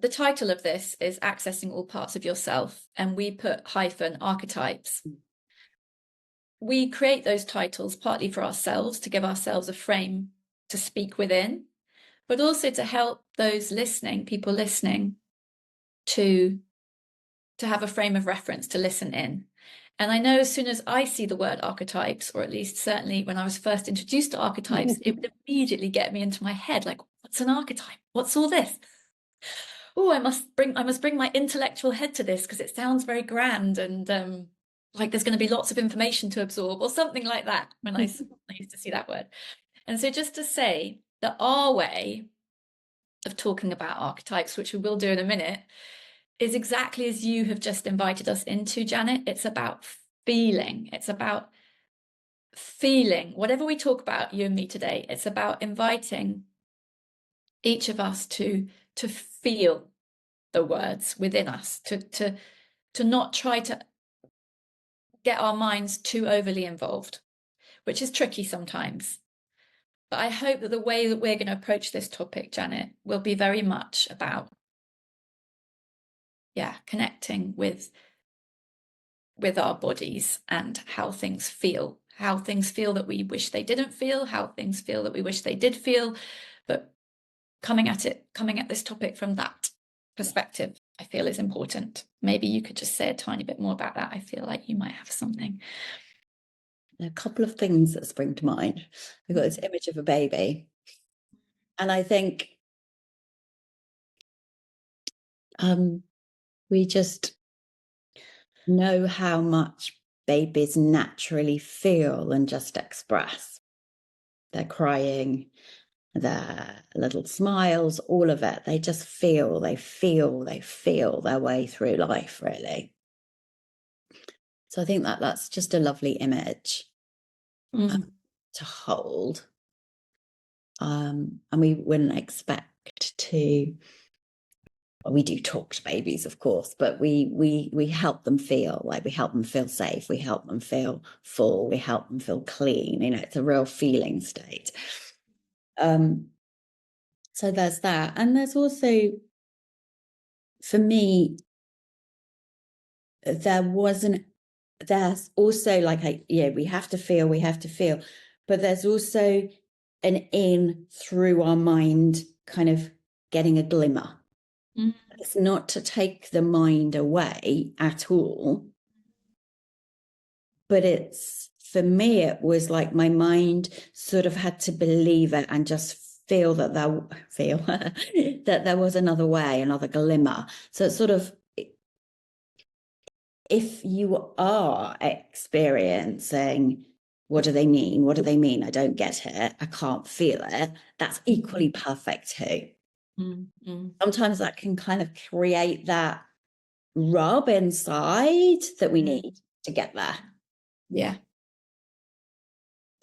the title of this is Accessing All Parts of Yourself, and we put hyphen archetypes. We create those titles partly for ourselves, to give ourselves a frame to speak within, but also to help those listening, people listening, to have a frame of reference to listen in. And I know as soon as I see the word archetypes, or at least certainly when I was first introduced to archetypes, it would immediately get me into my head, like, what's an archetype? What's all this? Oh, I must bring my intellectual head to this because it sounds very grand and like there's going to be lots of information to absorb, or something like that when I used to see that word. And so just to say that our way of talking about archetypes, which we will do in a minute, is exactly as you have just invited us into, Janet. It's about feeling. It's about feeling. Whatever we talk about, you and me today, it's about inviting each of us to feel the words within us, to not try to get our minds too overly involved, which is tricky sometimes. But I hope that the way that we're going to approach this topic, Janet, will be very much about, connecting with our bodies and how things feel that we wish they didn't feel, how things feel that we wish they did feel, but coming at this topic from that perspective, I feel is important. Maybe you could just say a tiny bit more about that. I feel like you might have something. A couple of things that spring to mind. We've got this image of a baby, and I think we just know how much babies naturally feel and just express. They're crying, their little smiles, all of it. They just feel their way through life, really. So I think that that's just a lovely image to hold. And we wouldn't expect to, well, we do talk to babies, of course, but we help them feel, like we help them feel safe, we help them feel full, we help them feel clean. It's a real feeling state. So there's that. And there's also, for me, there's also like, we have to feel, but there's also an in through our mind kind of getting a glimmer. It's not to take the mind away at all, but for me, it was like my mind sort of had to believe it and just feel that there was another way, another glimmer. So it's sort of, if you are experiencing, what do they mean? I don't get it. I can't feel it. That's equally perfect too. Sometimes that can kind of create that rub inside that we need to get there. Yeah.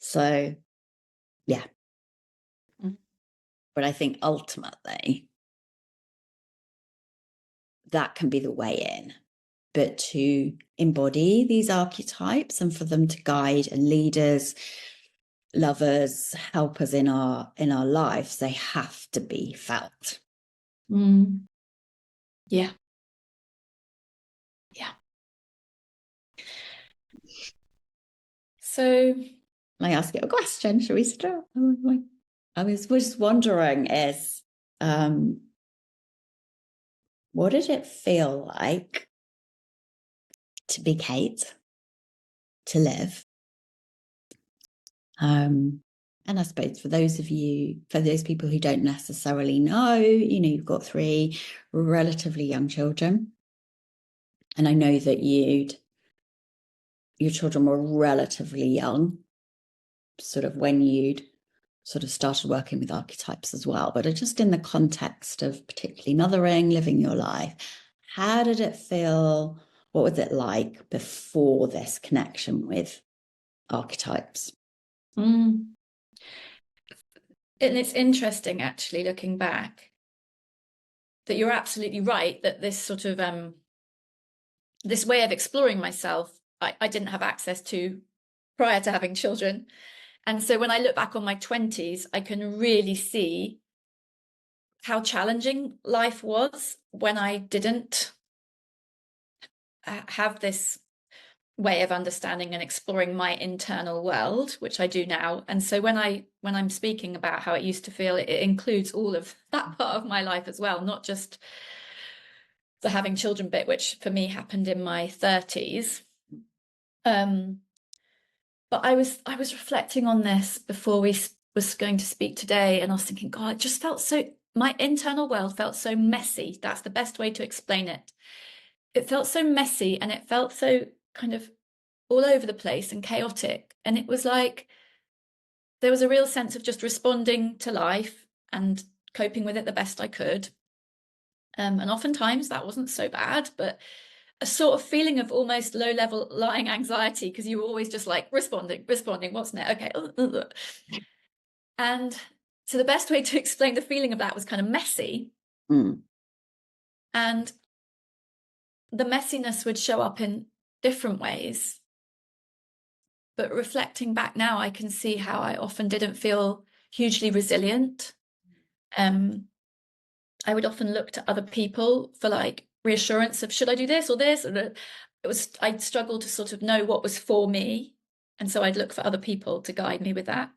So, yeah. But I think ultimately that can be the way in. But to embody these archetypes and for them to guide and lead us, lovers, help us in our lives, they have to be felt. Yeah. So, can I ask you a question? Shall we start? I was just wondering, what did it feel like to be Kate, to live? And I suppose for those people who don't necessarily know, you've got 3 relatively young children. And I know that your children were relatively young, sort of when you'd sort of started working with archetypes as well. But just in the context of particularly mothering, living your life, how did it feel? What was it like before this connection with archetypes? and it's interesting, actually, looking back, that you're absolutely right, that this sort of this way of exploring myself, I didn't have access to prior to having children. And so when I look back on my 20s, I can really see how challenging life was when I didn't have this way of understanding and exploring my internal world, which I do now. And so when I'm speaking about how it used to feel, it includes all of that part of my life as well, not just the having children bit, which for me happened in my 30s. But I was reflecting on this before we was going to speak today, and I was thinking, God, it just felt so, my internal world felt so messy. That's the best way to explain it. It felt so messy, and it felt so kind of all over the place and chaotic. And it was like there was a real sense of just responding to life and coping with it the best I could. And oftentimes that wasn't so bad, but a sort of feeling of almost low-level lying anxiety, because you were always just like responding, what's next? Okay. And so the best way to explain the feeling of that was kind of messy. And the messiness would show up in different ways. But reflecting back now, I can see how I often didn't feel hugely resilient. I would often look to other people for like reassurance of, should I do this or this? And I'd struggle to sort of know what was for me. And so I'd look for other people to guide me with that.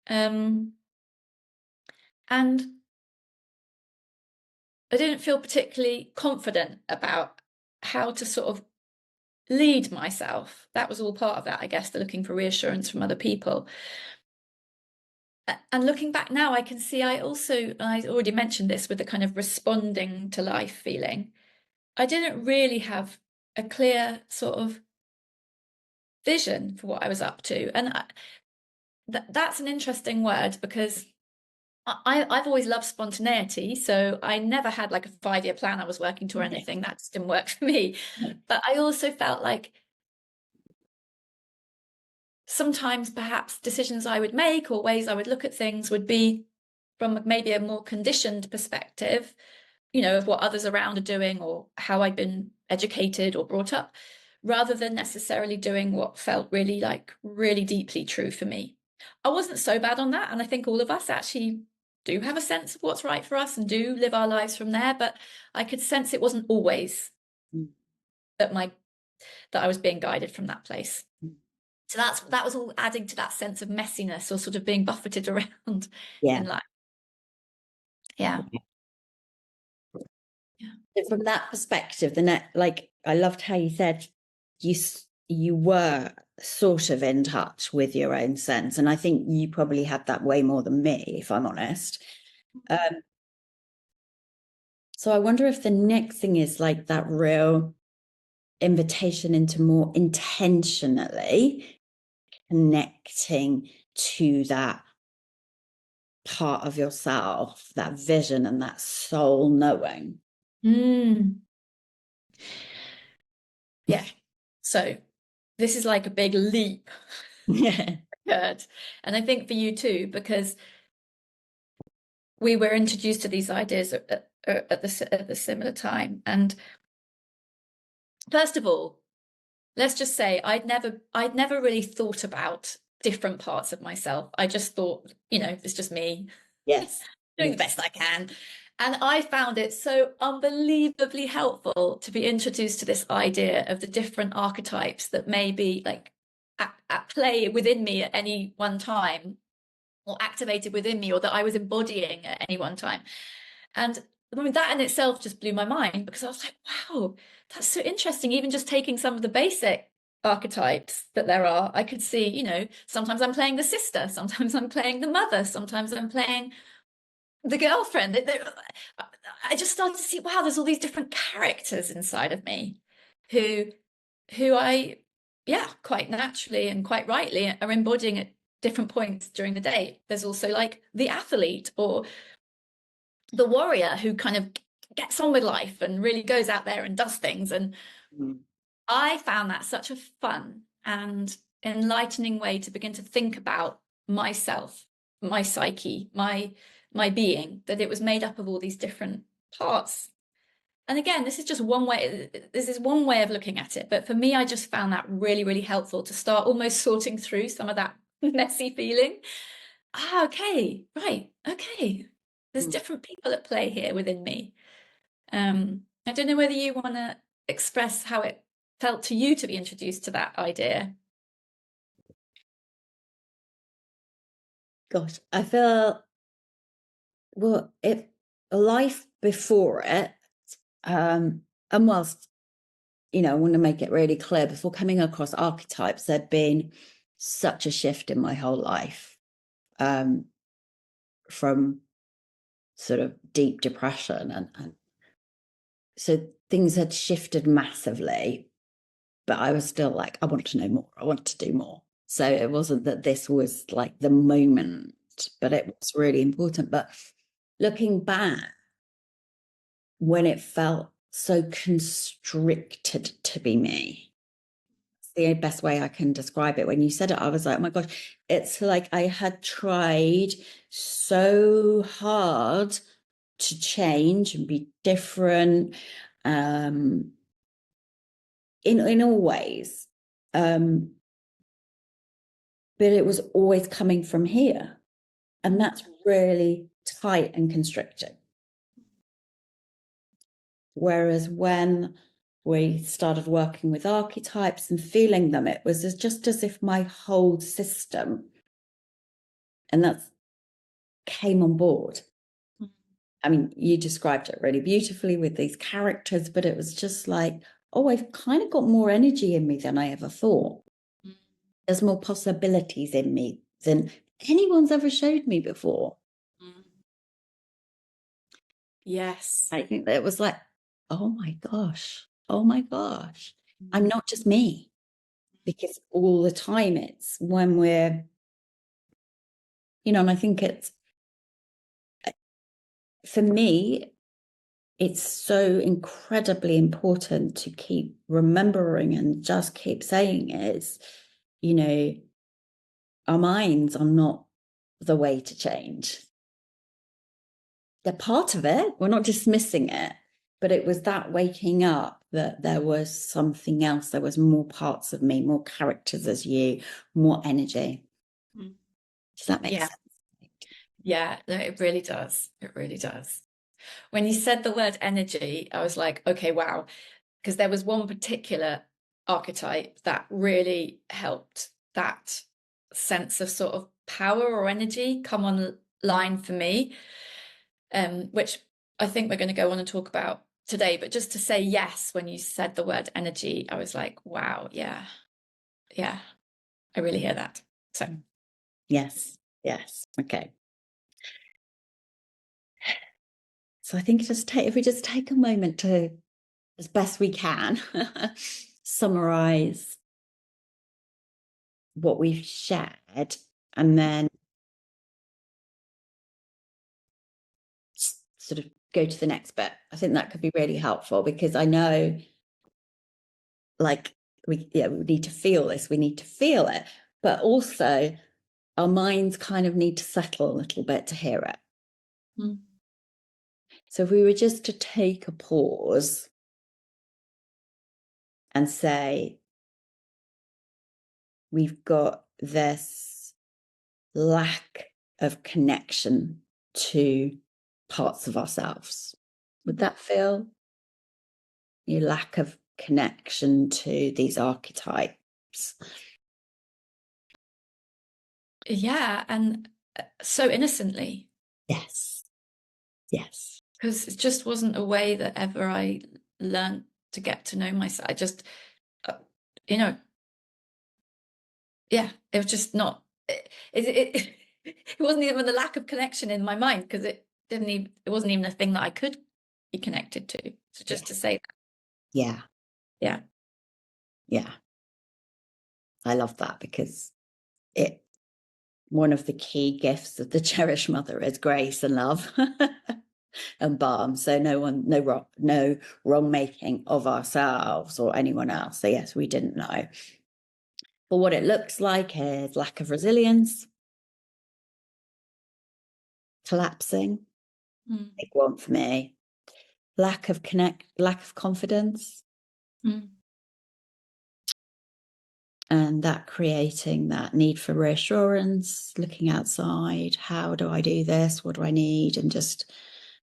And I didn't feel particularly confident about how to sort of lead myself. That was all part of that, I guess, the looking for reassurance from other people. And looking back now, I can see I already mentioned this with the kind of responding to life feeling. I didn't really have a clear sort of vision for what I was up to. And that's an interesting word, because I've always loved spontaneity. So I never had like a 5-year plan I was working to or anything. That just didn't work for me. But I also felt like sometimes perhaps decisions I would make or ways I would look at things would be from maybe a more conditioned perspective, of what others around are doing or how I'd been educated or brought up, rather than necessarily doing what felt really deeply true for me. I wasn't so bad on that. And I think all of us actually do have a sense of what's right for us and do live our lives from there. But I could sense it wasn't always that I was being guided from that place. So that was all adding to that sense of messiness or sort of being buffeted around in life. Yeah. So from that perspective, I loved how you said you were sort of in touch with your own sense, and I think you probably had that way more than me, if I'm honest. So I wonder if the next thing is like that real invitation into more intentionally connecting to that part of yourself, that vision and that soul knowing. Yeah. So this is like a big leap. Yeah. And I think for you too, because we were introduced to these ideas at the similar time. And first of all, let's just say I'd never really thought about different parts of myself. I just thought, it's just me. Yes. Doing the best I can. And I found it so unbelievably helpful to be introduced to this idea of the different archetypes that may be like at play within me at any one time, or activated within me, or that I was embodying at any one time. And I mean, that in itself just blew my mind, because I was like, wow, that's so interesting. Even just taking some of the basic archetypes that there are, I could see, sometimes I'm playing the sister, sometimes I'm playing the mother, sometimes I'm playing the girlfriend. I just started to see, wow, there's all these different characters inside of me who I, quite naturally and quite rightly are embodying at different points during the day. There's also like the athlete or the warrior who kind of gets on with life and really goes out there and does things. And I found that such a fun and enlightening way to begin to think about myself, my psyche, my being, that it was made up of all these different parts. And again, this is one way of looking at it. But for me, I just found that really helpful to start almost sorting through some of that messy feeling. Okay, right, okay. there's different people at play here within me. I don't know whether you want to express how it felt to you to be introduced to that idea. Gosh, I feel, well, life before it, and whilst, I want to make it really clear, before coming across archetypes, there'd been such a shift in my whole life, from sort of deep depression, and so things had shifted massively, but I was still like, I want to know more. I want to do more. So it wasn't that this was like the moment, but it was really important. But looking back, when it felt so constricted to be me, it's the best way I can describe it. When you said it, I was like, oh my gosh, it's like I had tried so hard to change and be different, in all ways. But it was always coming from here. And that's really tight and constricting. Whereas when we started working with archetypes and feeling them, it was just as if my whole system, and that came on board. I mean, you described it really beautifully with these characters, but it was just like, oh, I've kind of got more energy in me than I ever thought. There's more possibilities in me than anyone's ever showed me before. Yes. I think that it was like, oh my gosh, I'm not just me. Because all the time it's when we're, and I think it's, for me, it's so incredibly important to keep remembering and just keep saying is, our minds are not the way to change. They're part of it. We're not dismissing it, but it was that waking up that there was something else. There was more parts of me, more characters as you, more energy. Does that make sense? Yeah, no, it really does. It really does. When you said the word energy, I was like, okay, wow. Because there was one particular archetype that really helped that sense of sort of power or energy come online for me, which I think we're going to go on and talk about today. But just to say yes, when you said the word energy, I was like, wow, yeah, I really hear that. So yes, okay. So I think if we just take a moment to, as best we can, summarize what we've shared, and then sort of go to the next bit. I think that could be really helpful, because I know, like, we need to feel this, we need to feel it, but also our minds kind of need to settle a little bit to hear it. So if we were just to take a pause and say, we've got this lack of connection to parts of ourselves. Would that feel your lack of connection to these archetypes? yeah, and so innocently. Yes. Because it just wasn't a way that ever I learned to get to know myself. I just, yeah, it was just not. It wasn't even the lack of connection in my mind, because it wasn't even a thing that I could be connected to. So just to say that. Yeah. I love that, because one of the key gifts of the Cherished Mother is grace and love and balm. So no wrong making of ourselves or anyone else. So yes, we didn't know. But what it looks like is lack of resilience, collapsing, big one for me. Lack of confidence. and that creating that need for reassurance, looking outside, how do I do this? What do I need? And just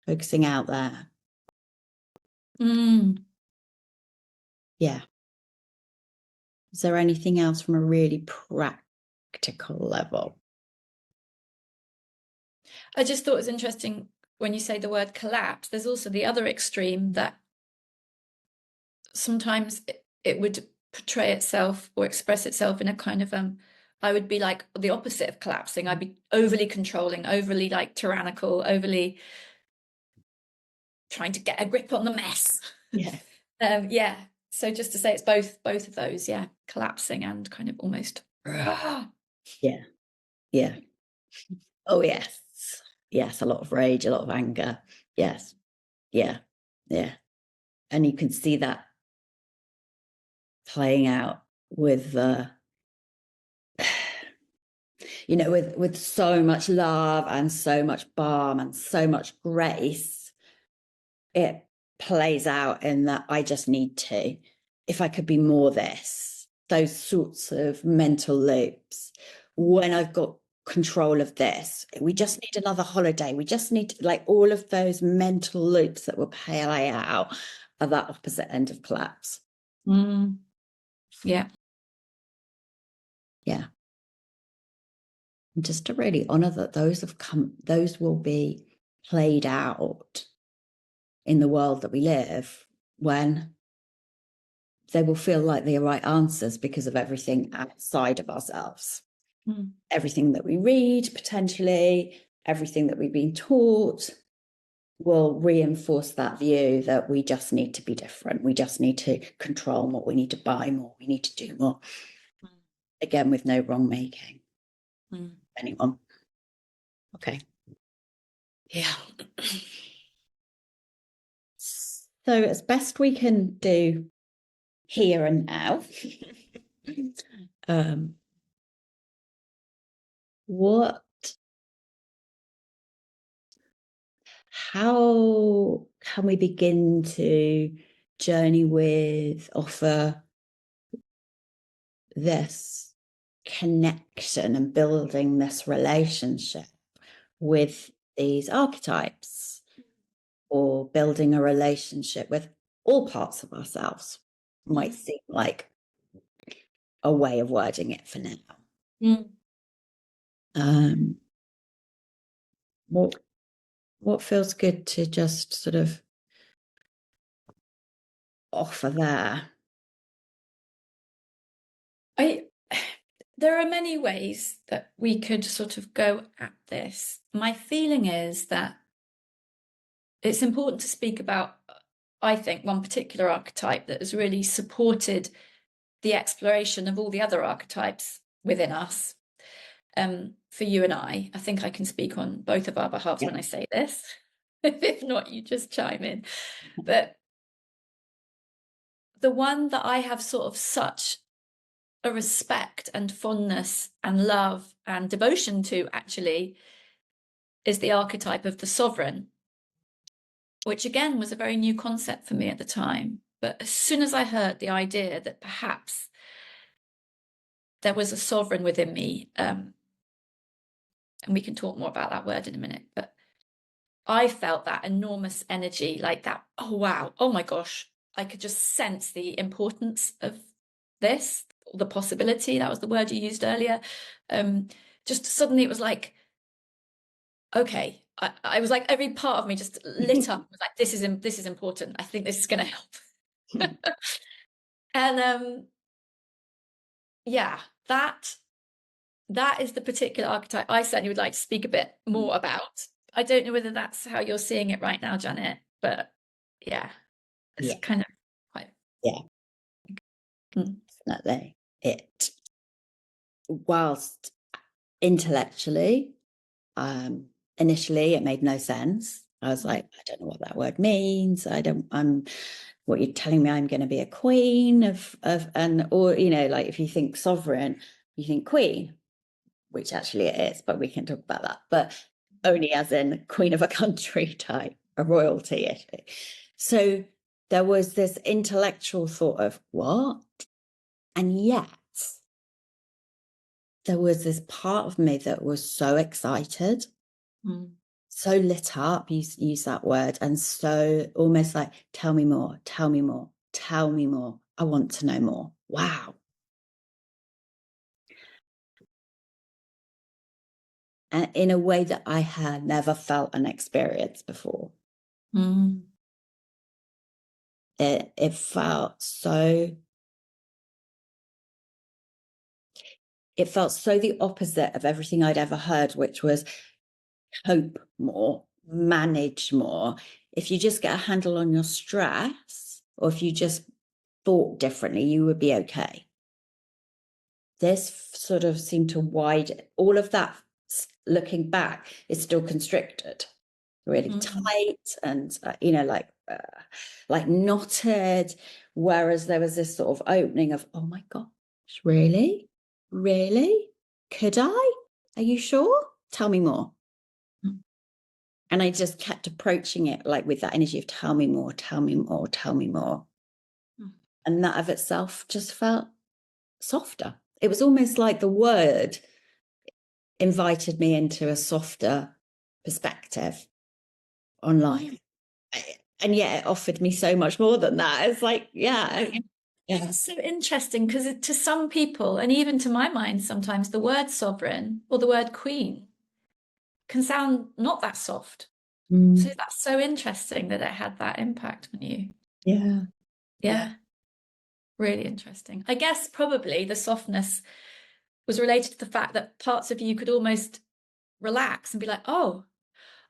focusing out there. Yeah. Is there anything else from a really practical level? I just thought it was interesting when you say the word collapse. There's also the other extreme that sometimes it would portray itself or express itself in a kind of I would be like the opposite of collapsing. I'd be overly controlling, overly like tyrannical, overly trying to get a grip on the mess. Yeah. Yeah. So just to say it's both of those, yeah, collapsing and kind of almost. Yeah. Yeah. Oh, yes. Yes, a lot of rage, a lot of anger. Yes. Yeah. Yeah. And you can see that playing out with you know, with so much love and so much balm and so much grace. It plays out in that I just need to, if I could be more this, those sorts of mental loops. When I've got control of this, we just need another holiday. We just need to, like, all of those mental loops that will play out are that opposite end of collapse. Yeah. Yeah. And just to really honor that those will be played out in the world that we live, when they will feel like the right answers because of everything outside of ourselves. Everything that we read, potentially, everything that we've been taught will reinforce that view that we just need to be different. We just need to control more. We need to buy more. We need to do more. Again, with no wrong making. Anyone. Okay. Yeah. So as best we can do here and now, how can we begin to journey with, offer this connection and building this relationship with these archetypes, or building a relationship with all parts of ourselves? Might seem like a way of wording it for now. What feels good to just sort of offer there? There are many ways that we could sort of go at this. My feeling is that it's important to speak about, I think, one particular archetype that has really supported the exploration of all the other archetypes within us. For you and I think I can speak on both of our behalves when I say this. If not, you just chime in. But the one that I have sort of such a respect and fondness and love and devotion to, actually, is the archetype of the sovereign, which again was a very new concept for me at the time. But as soon as I heard the idea that perhaps there was a sovereign within me, and we can talk more about that word in a minute, but I felt that enormous energy, like that, oh wow, oh my gosh, I could just sense the importance of this, the possibility, that was the word you used earlier. Just suddenly it was like, okay, I was like, every part of me just lit up. It was like, this is important. I think this is going to help. And yeah, that is the particular archetype I certainly would like to speak a bit more about. I don't know whether that's how you're seeing it right now, Janet, but yeah, it's kind of quite. Yeah, definitely. It, whilst intellectually, initially it made no sense. I was like, I don't know what that word means. What you're telling me, I'm going to be a queen or, you know, like if you think sovereign, you think queen, which actually it is, but we can talk about that, but only as in queen of a country type, a royalty issue. So there was this intellectual thought of what? And yet there was this part of me that was so excited, so lit up, use that word, and so almost like, tell me more, tell me more, tell me more. I want to know more. Wow. And in a way that I had never felt and experienced before. It felt so the opposite of everything I'd ever heard, which was cope more, manage more. If you just get a handle on your stress, or if you just thought differently, you would be okay. This sort of seemed to widen all of that. Looking back, is still constricted, really tight, and like knotted. Whereas there was this sort of opening of, oh my gosh, really, really, could I? Are you sure? Tell me more. And I just kept approaching it like with that energy of tell me more, tell me more, tell me more. And that of itself just felt softer. It was almost like the word invited me into a softer perspective on life. And yet it offered me so much more than that. It's like, yeah. It's so interesting because to some people, and even to my mind, sometimes the word sovereign or the word queen can sound not that soft. So that's so interesting that it had that impact on you. Yeah. Really interesting. I guess probably the softness was related to the fact that parts of you could almost relax and be like, oh,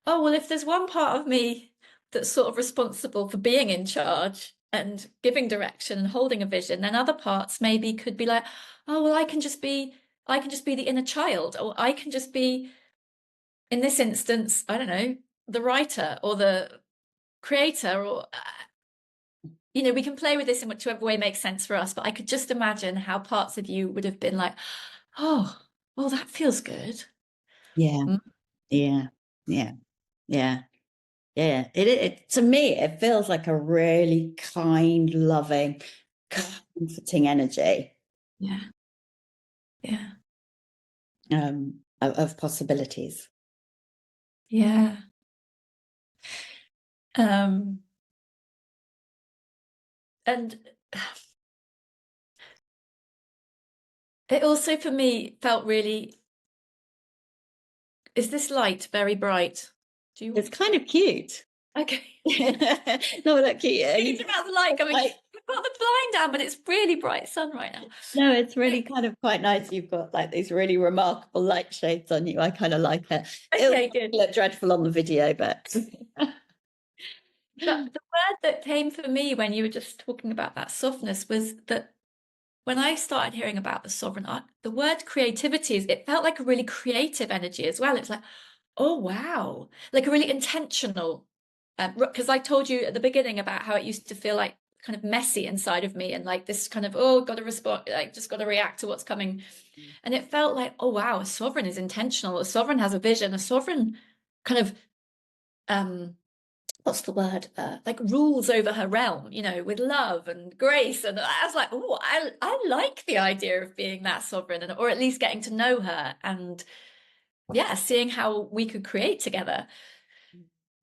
well, if there's one part of me that's sort of responsible for being in charge and giving direction and holding a vision, then other parts maybe could be like, oh, well, I can just be the inner child, or I can just be, in this instance, I don't know, the writer or the creator, or we can play with this in whichever way makes sense for us. But I could just imagine how parts of you would have been like, oh, well, that feels good. Yeah. It to me, it feels like a really kind, loving, comforting energy. Yeah. Of possibilities. Yeah. And it also for me felt really, is this light very bright? It's kind of cute. Okay. No, that cute. It's about the light coming. I've got the blind down, but it's really bright sun right now. No, it's really kind of quite nice. You've got like these really remarkable light shades on you. I kind of like it. Okay, It'll look dreadful on the video, but the word that came for me when you were just talking about that softness was that when I started hearing about the sovereign art, the word creativity it felt like a really creative energy as well. It's like, oh wow, like a really intentional. Because I told you at the beginning about how it used to feel like kind of messy inside of me, and like this kind of, oh, got to respond, like just got to react to what's coming. And it felt like, oh wow, a sovereign is intentional. A sovereign has a vision. A sovereign kind of what's the word? Like rules over her realm, with love and grace. And I was like, oh, I like the idea of being that sovereign, or at least getting to know her, and seeing how we could create together.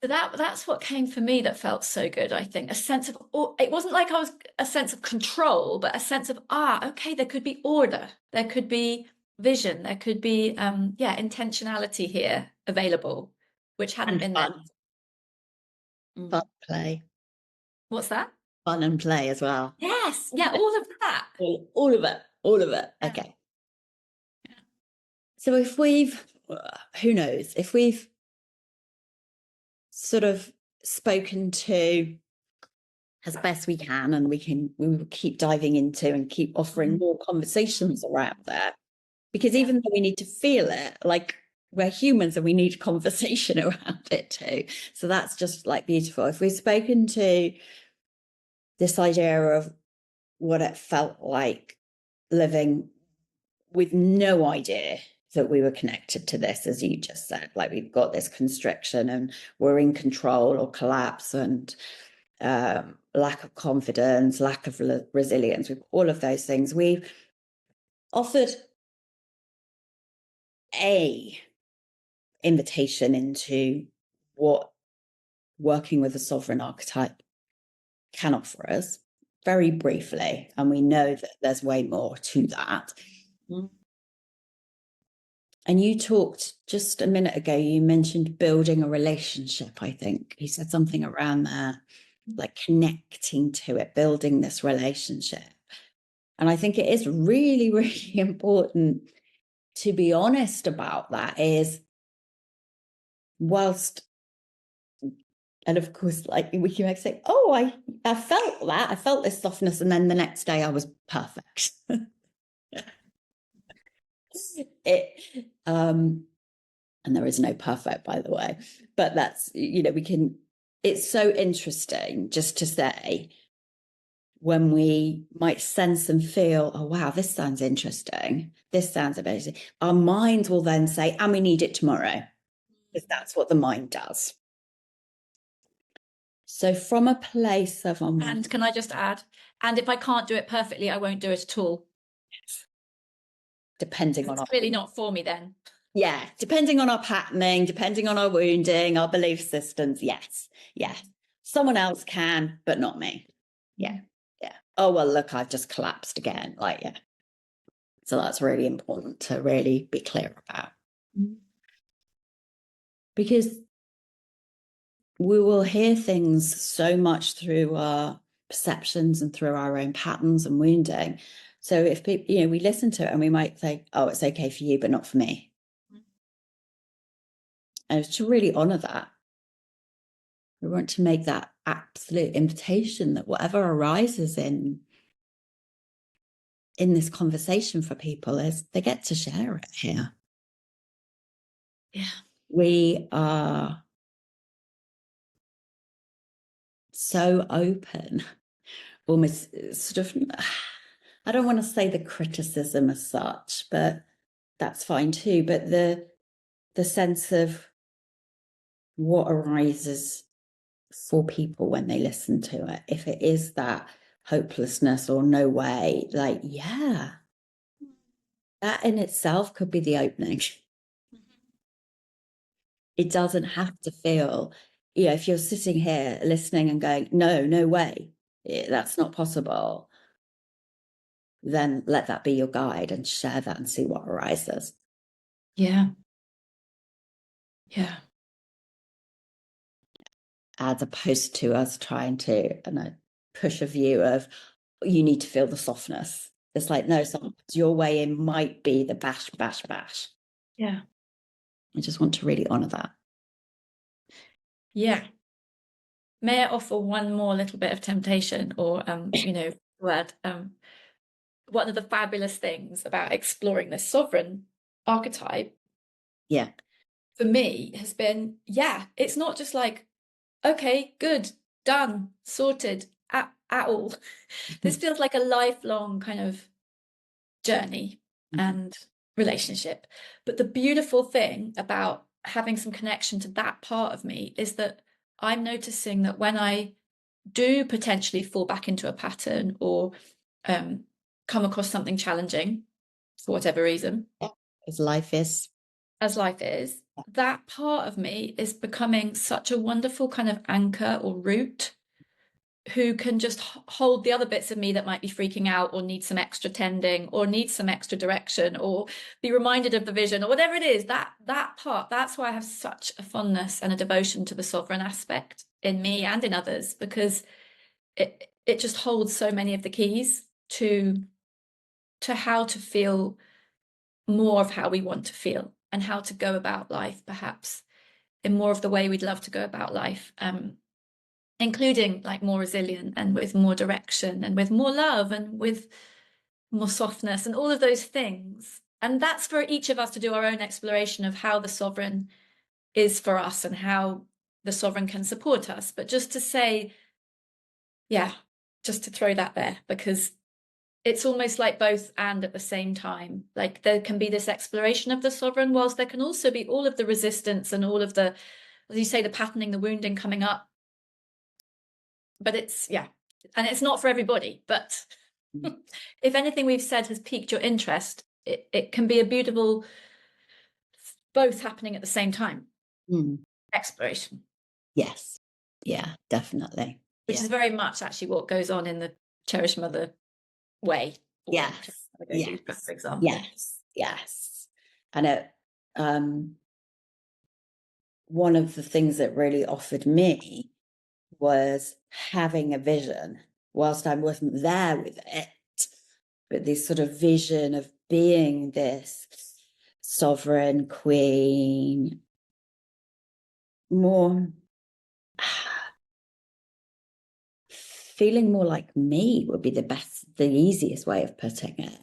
But that's what came for me that felt so good. I think a sense of, it wasn't like I was a sense of control, but a sense of, okay, there could be order, there could be vision, there could be intentionality here available, which hadn't been there. Fun play. What's that? Fun and play as well. Yes. Yeah. All of that. All of it. All of it. Okay. Yeah. So if who knows, if we've sort of spoken to as best we can, and we will keep diving into and keep offering more conversations around that, because even though we need to feel it, like we're humans and we need conversation around it too. So that's just like beautiful. If we've spoken to this idea of what it felt like living with no idea that we were connected to this, as you just said, like we've got this constriction and we're in control or collapse, and lack of confidence, lack of resilience, with all of those things, we've offered a invitation into what working with a sovereign archetype can offer us very briefly. And we know that there's way more to that. And you talked just a minute ago, you mentioned building a relationship, I think. You said something around there, like connecting to it, building this relationship. And I think it is really, really important to be honest about that, is whilst, and of course, like we can say, oh, I felt that, I felt this softness, and then the next day I was perfect. And there is no perfect, by the way, but that's, it's so interesting just to say, when we might sense and feel, oh, wow, this sounds interesting, this sounds amazing, our mind will then say, and we need it tomorrow, because that's what the mind does. So from a place of... And can I just add, and if I can't do it perfectly, I won't do it at all. Yes. Depending on it's really not for me then. Yeah, depending on our patterning, depending on our wounding, our belief systems, yes. Someone else can, but not me. Yeah. Oh, well, look, I've just collapsed again. So that's really important to really be clear about. Because we will hear things so much through our perceptions and through our own patterns and wounding. So if people, we listen to it and we might say, oh, it's okay for you, but not for me. And to really honor that. We want to make that absolute invitation that whatever arises in this conversation for people, is they get to share it here. Yeah. We are so open, almost sort of, I don't want to say the criticism as such, but that's fine too. But the sense of what arises for people when they listen to it, if it is that hopelessness or no way, that in itself could be the opening. It doesn't have to feel, if you're sitting here listening and going, no way, that's not possible, then let that be your guide and share that and see what arises. Yeah. As opposed to us trying to push a view of, you need to feel the softness. It's like, no, sometimes your way in might be the bash. Yeah. I just want to really honor that. Yeah. May I offer one more little bit of temptation or, word? One of the fabulous things about exploring this sovereign archetype, for me, has been, it's not just like, okay, good, done, sorted at all. This feels like a lifelong kind of journey and relationship. But the beautiful thing about having some connection to that part of me is that I'm noticing that when I do potentially fall back into a pattern or come across something challenging for whatever reason, as life is, that part of me is becoming such a wonderful kind of anchor or root who can just hold the other bits of me that might be freaking out or need some extra tending or need some extra direction or be reminded of the vision or whatever it is. That part, that's why I have such a fondness and a devotion to the sovereign aspect in me and in others, because it just holds so many of the keys to how to feel more of how we want to feel and how to go about life, perhaps in more of the way we'd love to go about life, including like more resilient and with more direction and with more love and with more softness and all of those things. And that's for each of us to do our own exploration of how the sovereign is for us and how the sovereign can support us. But just to say, just to throw that there, because it's almost like both and at the same time. Like there can be this exploration of the sovereign, whilst there can also be all of the resistance and all of the, as you say, the patterning, the wounding coming up. But it's, and it's not for everybody. But if anything we've said has piqued your interest, it can be a beautiful both happening at the same time. Exploration. Yes. Yeah, definitely. Which is very much actually what goes on in the Cherished Mother Way. Yes. Yes. For example. Yes. Yes. And one of the things that really offered me was having a vision whilst I wasn't there with it, but this sort of vision of being this sovereign queen, more feeling more like me would be the easiest way of putting it.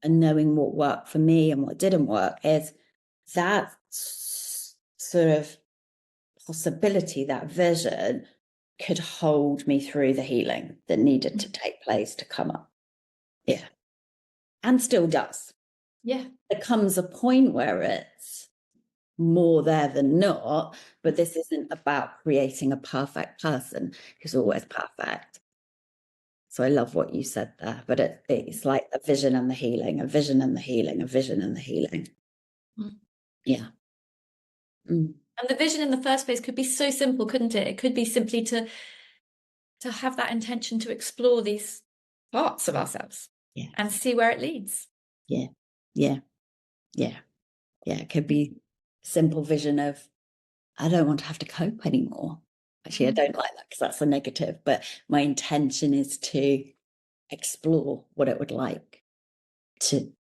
And knowing what worked for me and what didn't work is that sort of possibility, that vision could hold me through the healing that needed to take place to come up. Yeah. And still does. Yeah. There comes a point where it's more there than not, but this isn't about creating a perfect person who's always perfect. So I love what you said there, but it's like a vision and the healing, a vision and the healing, a vision and the healing. Yeah. And the vision in the first place could be so simple, couldn't it? It could be simply to have that intention to explore these parts of ourselves and see where it leads. Yeah. Yeah. Yeah. Yeah. It could be simple vision of, I don't want to have to cope anymore. Actually, I don't like that because that's a negative, but my intention is to explore what it would like to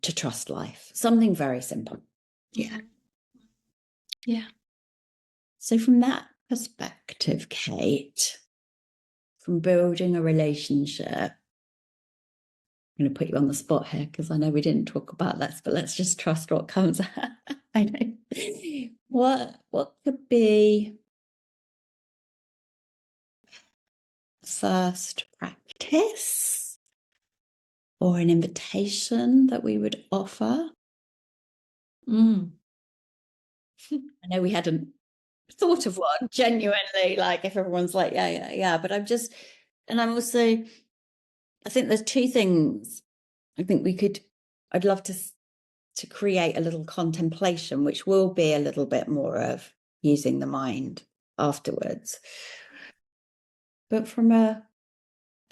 trust life. Something very simple. Yeah. Yeah. So from that perspective, Kate, from building a relationship, I'm going to put you on the spot here because I know we didn't talk about this, but let's just trust what comes out. I know. What could be first practice or an invitation that we would offer? I know we hadn't thought of one genuinely, like if everyone's like, yeah, but I'm also, I think there's two things I think I'd love to create a little contemplation, which will be a little bit more of using the mind afterwards. But from a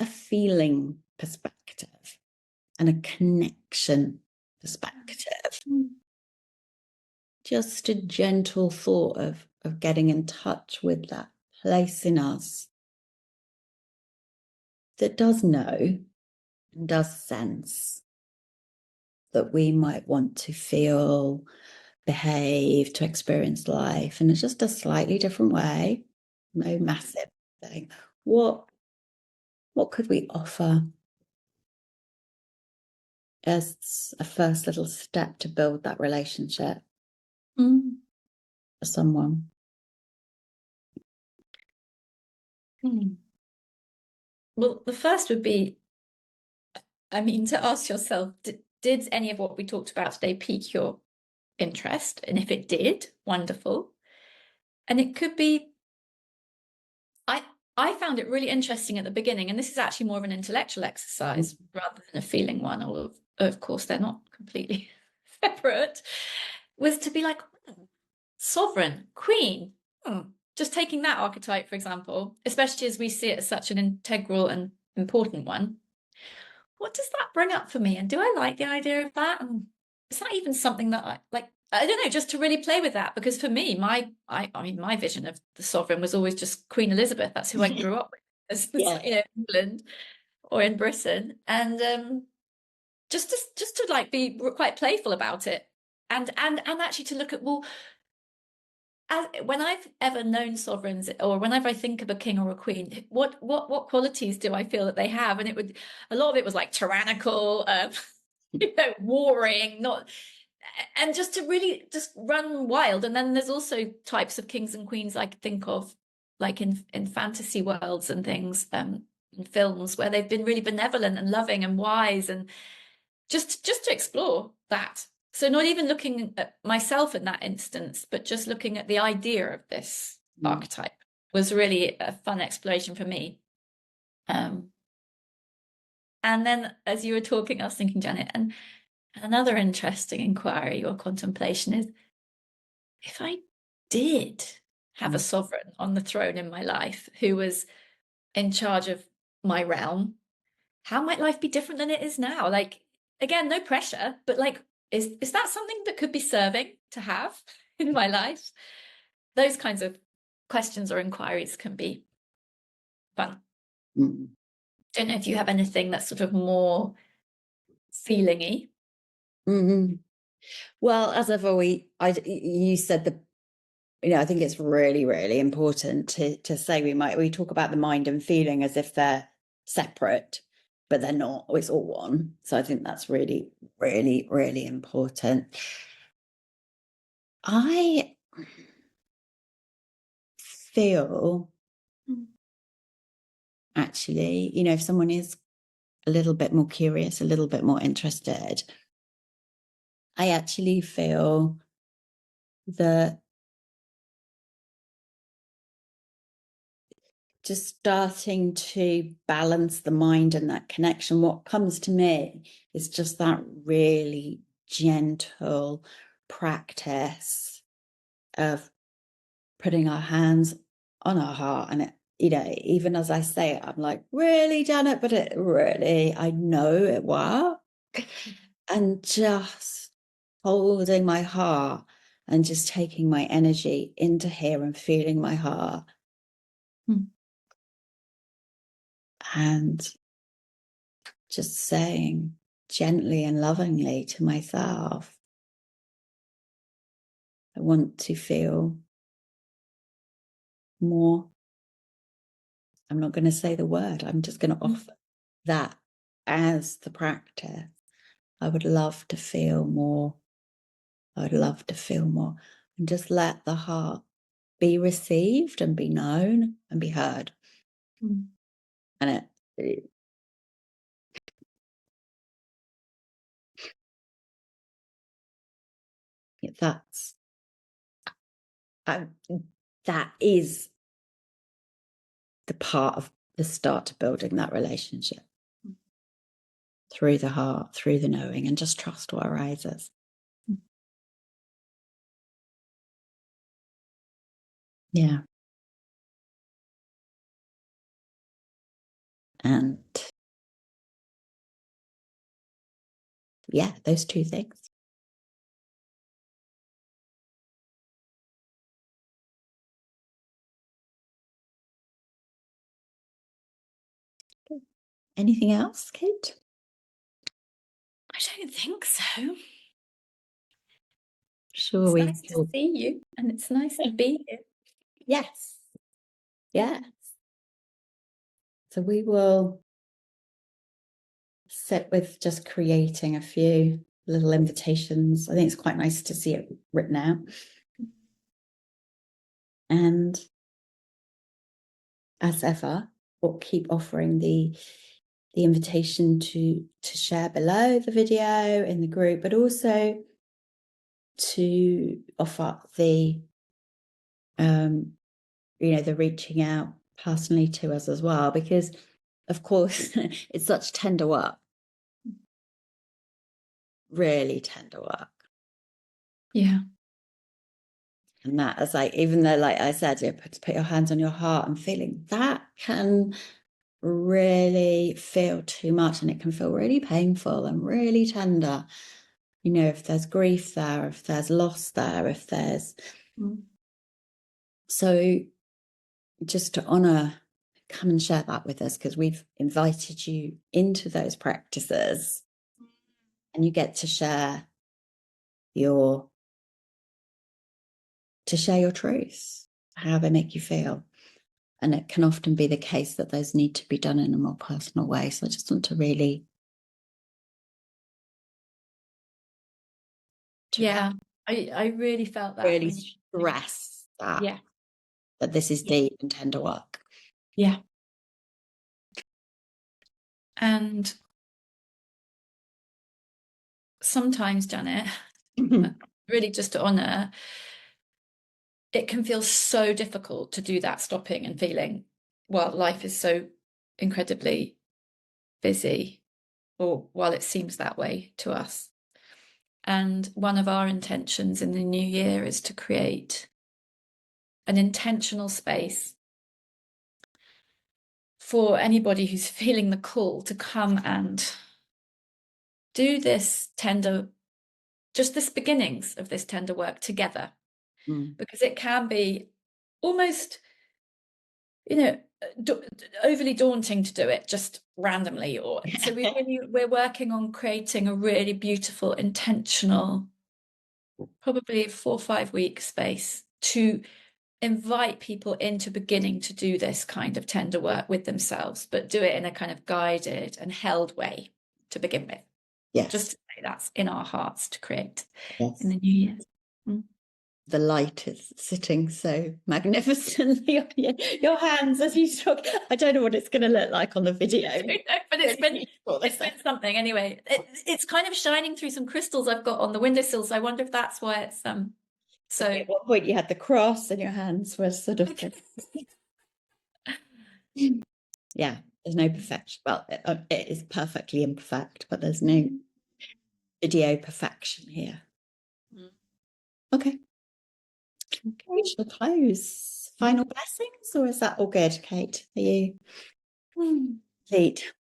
feeling perspective and a connection perspective, just a gentle thought of getting in touch with that place in us that does know and does sense that we might want to feel, behave, to experience life in just a slightly different way. No massive thing. What could we offer as a first little step to build that relationship for someone? Well, the first would be, to ask yourself, did any of what we talked about today pique your interest? And if it did, wonderful. And it could be, I found it really interesting at the beginning, and this is actually more of an intellectual exercise rather than a feeling one, although of course they're not completely separate, was to be like, sovereign, queen, just taking that archetype, for example, especially as we see it as such an integral and important one. What does that bring up for me? And do I like the idea of that? And is that even something that I like? I don't know, just to really play with that, because for me, my vision of the sovereign was always just Queen Elizabeth. That's who I grew up with, as England or in Britain, and just to like be quite playful about it, and actually to look at, well, when I've ever known sovereigns, or whenever I think of a king or a queen, what qualities do I feel that they have? And a lot of it was like tyrannical, warring, and just to really just run wild. And then there's also types of kings and queens I could think of, like in fantasy worlds and things, in films, where they've been really benevolent and loving and wise, and just to explore that. So not even looking at myself in that instance, but just looking at the idea of this archetype was really a fun exploration for me. And then as you were talking, I was thinking, Janet, and Another interesting inquiry or contemplation is, if I did have a sovereign on the throne in my life who was in charge of my realm, how might life be different than it is now? Like, again, no pressure, but like, is that something that could be serving to have in my life? Those kinds of questions or inquiries can be fun. Don't know if you have anything that's sort of more feelingy. Well, as I've always, you said I think it's really, really important to say we talk about the mind and feeling as if they're separate, but they're not. It's all one. So I think that's really, really, really important. I feel actually, if someone is a little bit more curious, a little bit more interested, I actually feel that just starting to balance the mind and that connection, what comes to me is just that really gentle practice of putting our hands on our heart. And even as I say it, I'm like, really, Janet, but it really, I know it worked. And just holding my heart and just taking my energy into here and feeling my heart. And just saying gently and lovingly to myself, I want to feel more. I'm not going to say the word. I'm just going to offer that as the practice. I would love to feel more. I would love to feel more. And just let the heart be received and be known and be heard. And that is the part of the start to building that relationship. Through the heart, through the knowing, and just trust what arises. Yeah. And yeah, those two things. Anything else, Kate? I don't think so. Sure, it's we nice to see you, and it's nice to be here. Yes. Yes. So we will sit with just creating a few little invitations. I think it's quite nice to see it written out. And as ever, we'll keep offering the invitation to share below the video in the group, but also to offer the the reaching out personally to us as well, because of course it's such tender work, really tender work. Yeah. And that is like, even though, like I said, put your hands on your heart and feeling that can really feel too much, and it can feel really painful and really tender. If there's grief there, if there's loss there, if there's so just to honor, come and share that with us, because we've invited you into those practices and you get to share your truths, how they make you feel. And it can often be the case that those need to be done in a more personal way. So I just want to really I really felt that really stress that that this is deep and tender work. Yeah. And sometimes, Janet, really just to honor, it can feel so difficult to do that stopping and feeling while life is so incredibly busy, or while it seems that way to us. And one of our intentions in the new year is to create an intentional space for anybody who's feeling the call to come and do this tender, just this beginnings of this tender work together. Because it can be almost, overly daunting to do it just randomly. So we're working on creating a really beautiful, intentional, probably 4 or 5 week space to invite people into beginning to do this kind of tender work with themselves, but do it in a kind of guided and held way to begin with. Yes. Just to say that's in our hearts to create Yes. in the new year. The light is sitting so magnificently on your hands as you talk. I don't know what it's going to look like on the video. But it's been something anyway. It's kind of shining through some crystals I've got on the windowsill, so I wonder if that's why it's so at what point you had the cross and your hands were sort of yeah, there's no perfection. Well, it is perfectly imperfect, but there's no video perfection here. Okay. We shall close. Final blessings, or is that all good, Kate? Are you complete?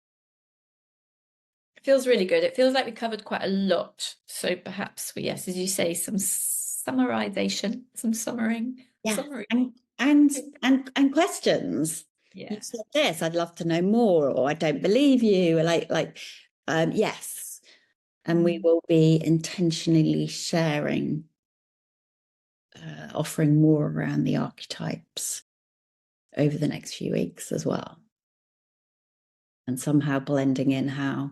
It feels really good. It feels like we covered quite a lot. So perhaps yes, as you say, some summarization, some summaring. Yeah. Summary. And questions. Yeah. You said this, I'd love to know more, or I don't believe you, yes. And we will be intentionally sharing, offering more around the archetypes over the next few weeks as well. And somehow blending in how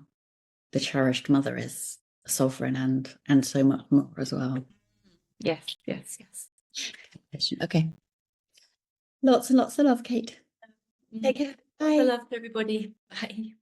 the cherished mother is sovereign and so much more as well. Yes. Okay. Lots and lots of love, Kate. Take care. Bye. Love to everybody. Bye.